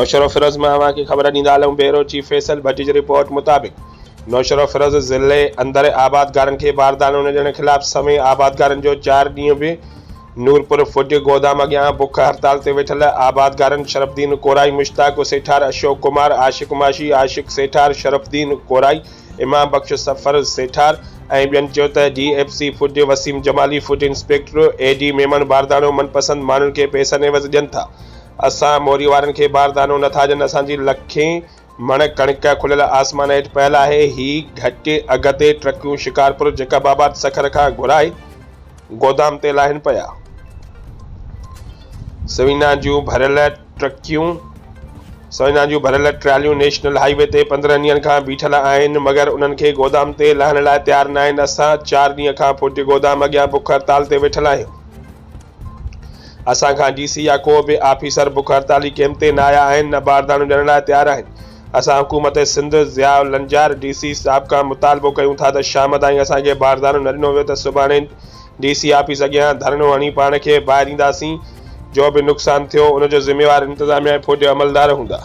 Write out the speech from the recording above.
नौशरो फिरोज मां की खबर ॾींदा हलूं। ब्यूरो चीफ फैसल भट्टी जी रिपोर्ट मुताबिक़ नौशरो फिरोज ज़िले अंदर आबादगारनि खे बारदानो न ॾियण ख़िलाफ़ समय आबादगारनि जो 4 ॾींहं बि नूरपुर फूड गोदाम अॻियां बुख हड़ताल ते वेठल आबादगारनि शरफुद्दीन कोराई, मुश्ताक सेठार, अशोक कुमार, आशिक माशी, आशिक सेठार, शरफुद्दीन कोराई, इमाम बख्श सफ़र सेठार ऐं ॿियनि चयो त DFC food Wasim Jamali, food inspector AD Memon बारदानो मनपसंद माण्हुनि खे पैसनि एवज़ ॾियनि था। असां मोरी वारनि खे बारदानो नथा ॾियनि। असांजी लखें मण कणिक खुलियल आसमान हेठि पयल आहे। ही घटि अघ ते ट्रकियूं शिकारपुर जकाबाबाद सखर खां घुराए गोदाम ते लाहिनि पिया। सवीना जूं भरियल ट्रालियूं नेशनल हाईवे ते 15 ॾींहंनि खां बीठल आहिनि, मगर उन्हनि खे गोदाम ते लहण लाइ तयारु न आहिनि। असां 4 ॾींहं खां फूड गोदाम अॻियां बुख हड़ताल ते वेठल आहियूं। असां खां DC या को बि ऑफिसर बुख हड़ताली कैंप ते न आया आहिनि, न बारदानो ॾियण लाइ तयारु आहिनि। असां हुकूमत सिंध ज़िया लंजार DC साहब खां मुतालबो कयूं था त शाम ताईं असांखे बारदानो न ॾिनो वियो त सुभाणे DC ऑफिस अॻियां धरनो हणी पाण खे ॿाहिरि ईंदासीं। जो बि नुक़सानु थियो उनजो ज़िम्मेवार इंतिज़ामिया ऐं फूड अमलदार हूंदा।